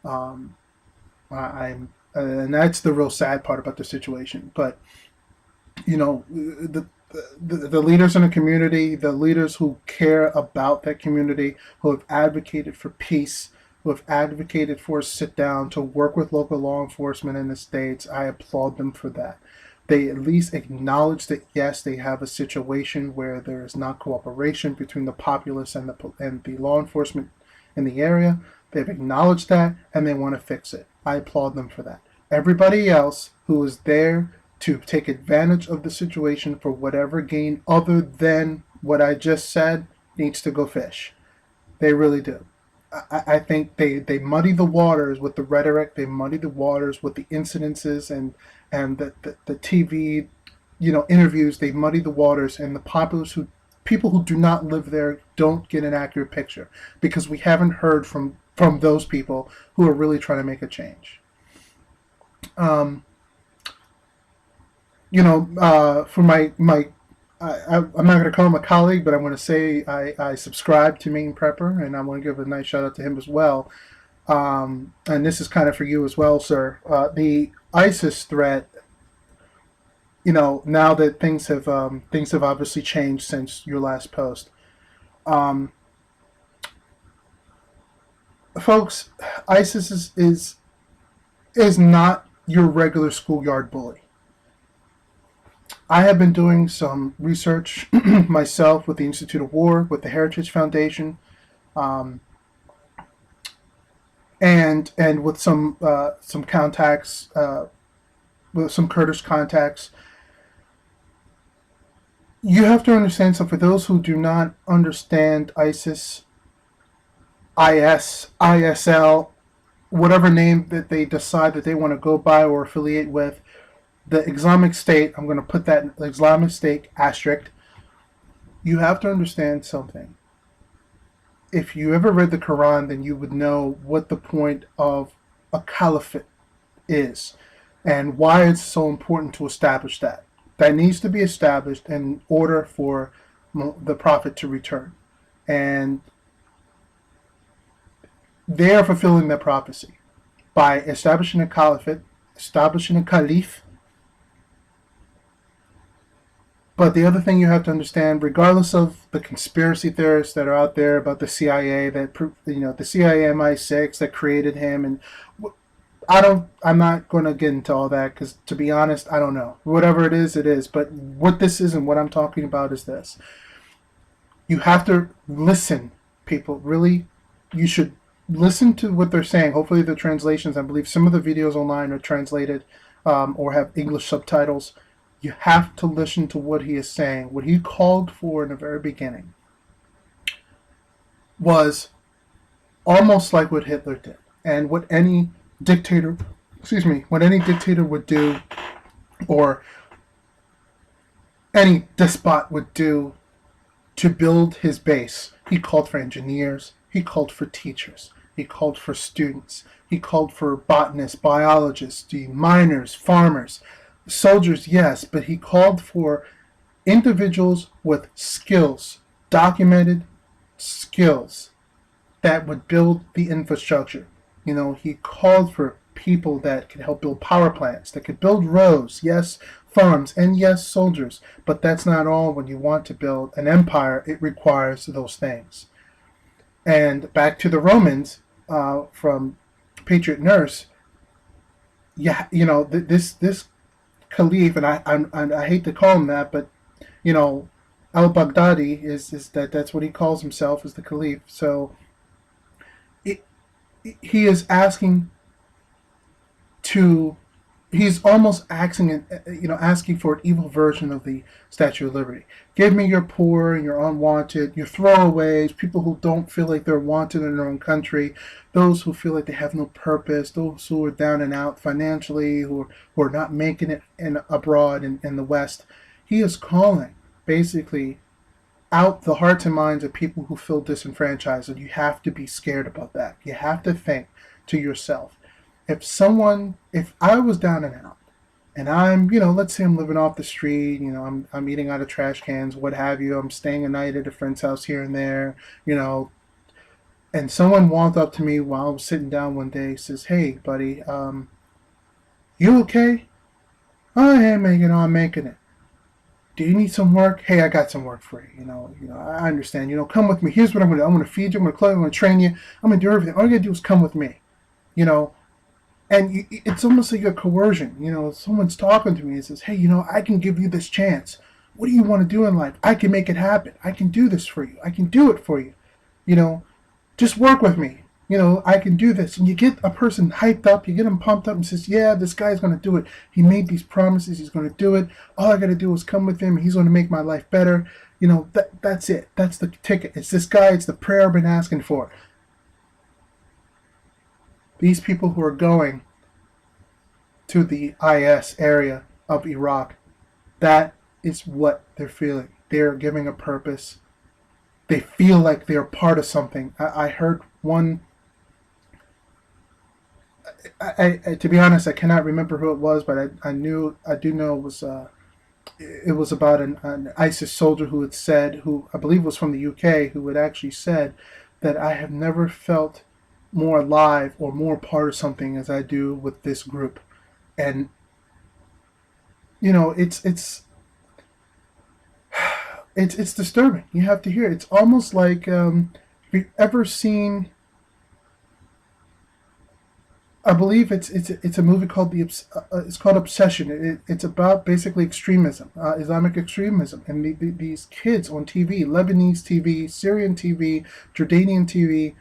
Um, and that's the real sad part about the situation. But the leaders in the community, the leaders who care about that community, who have advocated for peace, who have advocated for a sit down to work with local law enforcement in the states, I applaud them for that. They at least acknowledge that yes, they have a situation where there is not cooperation between the populace and the law enforcement in the area. They've acknowledged that and they want to fix it. I applaud them for that. Everybody else who is there to take advantage of the situation for whatever gain other than what I just said needs to go fish. They really do. I think they muddy the waters with the rhetoric. They muddy the waters with the incidences and the TV, interviews. They muddy the waters, and the populace who people who do not live there don't get an accurate picture because we haven't heard from those people who are really trying to make a change. Um, for my I'm not going to call him a colleague, but I'm going to say I subscribe to Maine Prepper, and I want to give a nice shout out to him as well. And this is kind of for you as well, sir. The ISIS threat, now that things have obviously changed since your last post, um, folks, ISIS is not your regular schoolyard bully. I have been doing some research myself with the Institute of War, with the Heritage Foundation, um, and with some contacts, with some Kurdish contacts. You have to understand. So, for those who do not understand ISIS, ISL, whatever name that they decide that they want to go by or affiliate with, the Islamic State, I'm going to put that in Islamic State asterisk. You have to understand something. If you ever read the Quran, then you would know what the point of a caliphate is and why it's so important to establish that. That needs to be established in order for the Prophet to return. And they are fulfilling that prophecy by establishing a caliphate, establishing a caliph. But the other thing you have to understand, regardless of the conspiracy theorists that are out there about the CIA, the CIA MI6 that created him, and I'm not going to get into all that because, to be honest, I don't know. Whatever it is, it is. But what this is and what I'm talking about is this: you have to listen, people. Really, you should listen to what they're saying. Hopefully, the translations. I believe some of the videos online are translated or have English subtitles. You have to listen to what he is saying. What he called for in the very beginning was almost like what Hitler did, and what any dictator, what any dictator would do, or any despot would do to build his base. He called for engineers. He called for teachers. He called for students. He called for botanists, biologists, miners, farmers. Soldiers, yes, but he called for individuals with skills, documented skills that would build the infrastructure. He called for people that could help build power plants, that could build roads, yes, farms, and yes, soldiers. But that's not all. When you want to build an empire, it requires those things. And back to the Romans from Patriot Nurse, yeah, this Caliph, and I hate to call him that, but al-Baghdadi is that's what he calls himself, is the Caliph. So he is asking to, he's almost asking for an evil version of the Statue of Liberty. Give me your poor and your unwanted, your throwaways, people who don't feel like they're wanted in their own country, those who feel like they have no purpose, those who are down and out financially, who are not making it abroad in the West. He is calling, basically, out the hearts and minds of people who feel disenfranchised, and you have to be scared about that. You have to think to yourself, if I was down and out, and let's say I'm living off the street, I'm eating out of trash cans, what have you, I'm staying a night at a friend's house here and there, And someone walked up to me while I was sitting down one day, says, "Hey, buddy, you okay?" "Oh, hey, man, I'm making it." "Do you need some work?" "Hey, I got some work for you. I understand. Come with me. Here's what I'm gonna do. I'm gonna feed you. I'm gonna clothe you. I'm gonna train you. I'm gonna do everything. All you gotta do is come with me. You know." And it's almost like a coercion. Someone's talking to me and says, "Hey, I can give you this chance. What do you want to do in life? I can make it happen. I can do this for you. I can do it for you. You know, just work with me. I can do this." And you get a person hyped up, you get them pumped up and says, "Yeah, this guy's going to do it. He made these promises. He's going to do it. All I got to do is come with him. He's going to make my life better." That's it. That's the ticket. It's this guy. It's the prayer I've been asking for. These people who are going to the IS area of Iraq, that is what they're feeling. They're giving a purpose. They feel like they're part of something. I heard one. To be honest, I cannot remember who it was, but I do know it was about an ISIS soldier who had said, who I believe was from the UK, who had actually said that I have never felt more alive or more part of something as I do with this group. And it's disturbing. You have to hear it. It's almost like, have you ever seen? I believe it's a movie called it's called Obsession. It's about basically extremism, Islamic extremism, and these kids on TV, Lebanese TV, Syrian TV, Jordanian TV,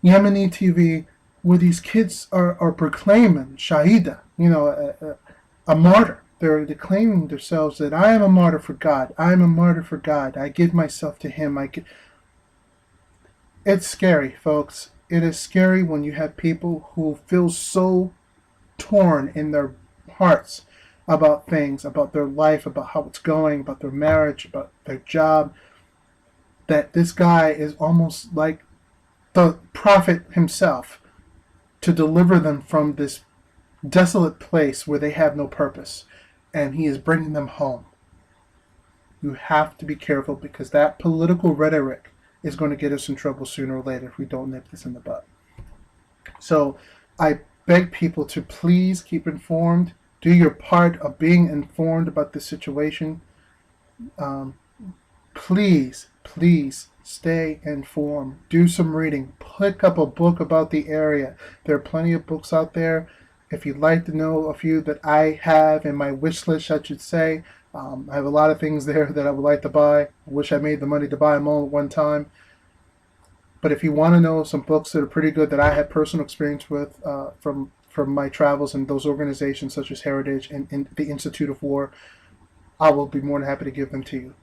Yemeni TV, where these kids are proclaiming Shahida, a martyr. They're declaiming themselves that I am a martyr for God. I am a martyr for God. I give myself to Him. It's scary, folks. It is scary when you have people who feel so torn in their hearts about things, about their life, about how it's going, about their marriage, about their job, that this guy is almost like the prophet himself to deliver them from this desolate place where they have no purpose, and he is bringing them home. You have to be careful, because that political rhetoric is going to get us in trouble sooner or later if we don't nip this in the bud. So I beg people to please keep informed. Do your part of being informed about this situation. Please stay informed. Do some reading. Pick up a book about the area. There are plenty of books out there. If you'd like to know a few that I have in my wish list, I should say, I have a lot of things there that I would like to buy. I wish I made the money to buy them all at one time. But if you want to know some books that are pretty good that I had personal experience with from my travels in those organizations such as Heritage and the Institute of War, I will be more than happy to give them to you.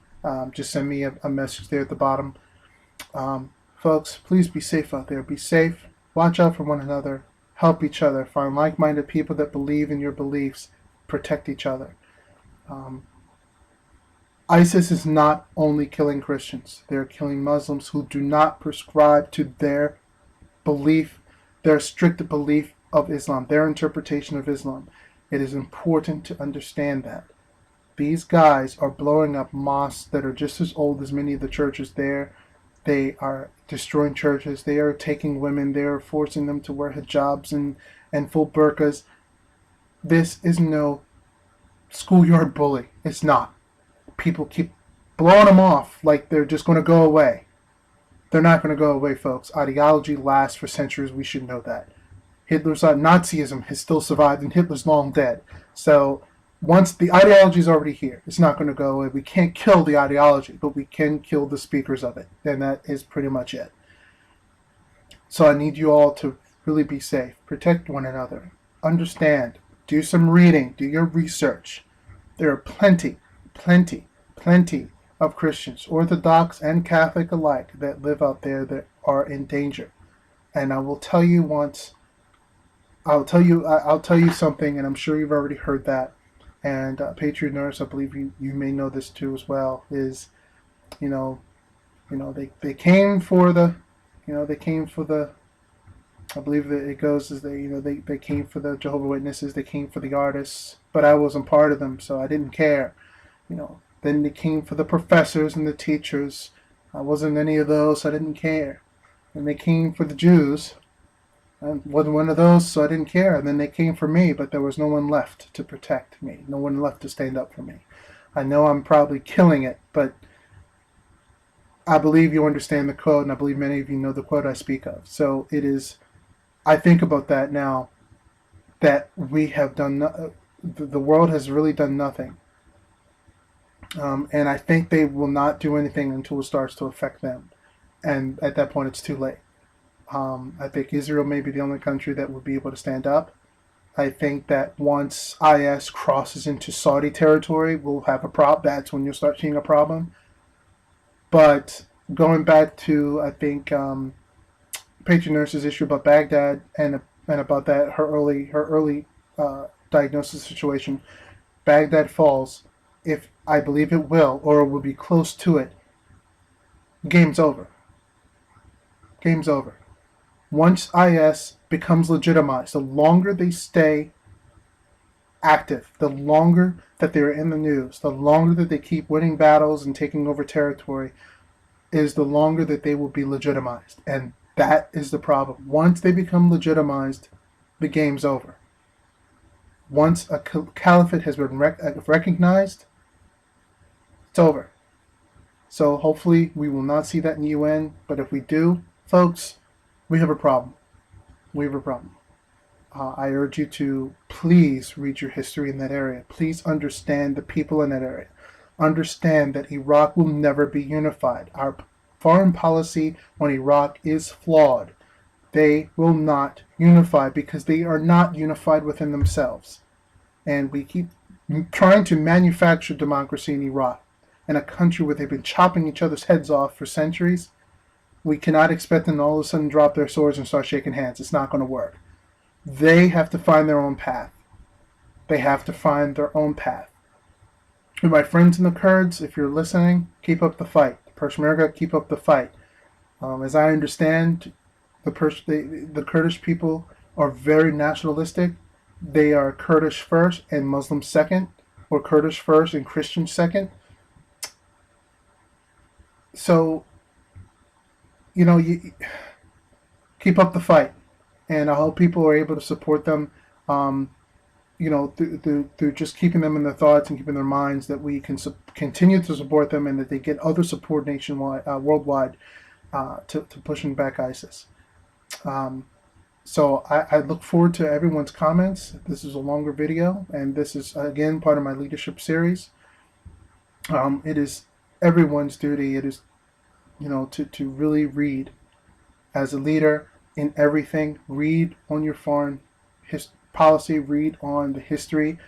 Just send me a message there at the bottom. Folks, please be safe out there. Be safe. Watch out for one another. Help each other. Find like-minded people that believe in your beliefs. Protect each other. ISIS is not only killing Christians. They're killing Muslims who do not prescribe to their belief, their strict belief of Islam, their interpretation of Islam. It is important to understand that. These guys are blowing up mosques that are just as old as many of the churches there. They are destroying churches. They are taking women. They are forcing them to wear hijabs and full burqas. This is no schoolyard bully. It's not. People keep blowing them off like they're just going to go away. They're not going to go away, folks. Ideology lasts for centuries. We should know that. Hitler's Nazism has still survived, and Hitler's long dead. So once the ideology is already here, it's not going to go away. We can't kill the ideology, but we can kill the speakers of it. And that is pretty much it. So I need you all to really be safe. Protect one another. Understand. Do some reading. Do your research. There are plenty of Christians, Orthodox and Catholic alike, that live out there that are in danger. And I will tell you once, I'll tell you something, and I'm sure you've already heard that. And Patriot Nurse, I believe you may know this too as well, is, they came for the, I believe that it goes as they came for the Jehovah's Witnesses, they came for the artists, but I wasn't part of them, so I didn't care. Then they came for the professors and the teachers. I wasn't any of those, so I didn't care. and they came for the Jews. I wasn't one of those, so I didn't care. And then they came for me, but there was no one left to protect me. No one left to stand up for me. I know I'm probably killing it, but I believe you understand the quote, and I believe many of you know the quote I speak of. So it is, I think about that now, that we have done, the world has really done nothing. And I think they will not do anything until it starts to affect them. And at that point, it's too late. I think Israel may be the only country that would be able to stand up. I think that once IS crosses into Saudi territory, we'll have a problem. That's when you'll start seeing a problem. But going back to, I think, Patron Nurse's issue about Baghdad and about that her early diagnosis situation, Baghdad falls. If I believe it will, or it will be close to it, game's over. Game's over. Once IS becomes legitimized, the longer they stay active, the longer that they're in the news, the longer that they keep winning battles and taking over territory, is the longer that they will be legitimized. And that is the problem. Once they become legitimized, the game's over. Once a caliphate has been recognized, it's over. So hopefully we will not see that in the UN, but if we do, folks, we have a problem. We have a problem. I urge you to please read your history in that area. Please understand the people in that area. Understand that Iraq will never be unified. Our foreign policy on Iraq is flawed. They will not unify because they are not unified within themselves. And we keep trying to manufacture democracy in Iraq, in a country where they've been chopping each other's heads off for centuries. We cannot expect them to all of a sudden drop their swords and start shaking hands. It's not going to work. They have to find their own path. They have to find their own path. And my friends in the Kurds, if you're listening, keep up the fight. Peshmerga, keep up the fight. As I understand, the Kurdish people are very nationalistic. They are Kurdish first and Muslim second, or Kurdish first and Christian second. So, you keep up the fight, and I hope people are able to support them. Through just keeping them in their thoughts and keeping their minds, that we can continue to support them, and that they get other support nationwide, worldwide, to pushing back ISIS. So I look forward to everyone's comments. This is a longer video, and this is, again, part of my leadership series. It is everyone's duty. It is, to really read as a leader in everything. Read on your foreign policy, read on the history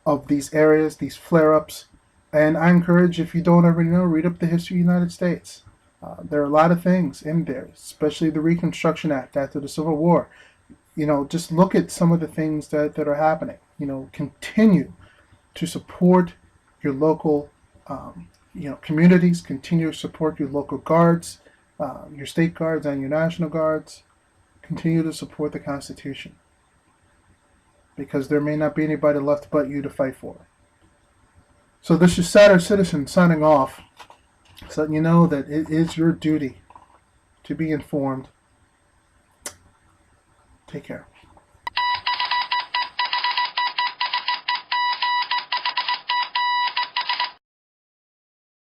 of these areas, these flare-ups. And I encourage, if you don't already know, read up the history of the United States. There are a lot of things in there, especially the Reconstruction Act after the Civil War. Just look at some of the things that are happening. Continue to support your local communities. Continue to support your local guards, your state guards and your national guards. Continue to support the Constitution, because there may not be anybody left but you to fight for. So this is Saturn Citizen signing off, so that you know that it is your duty to be informed. Take care.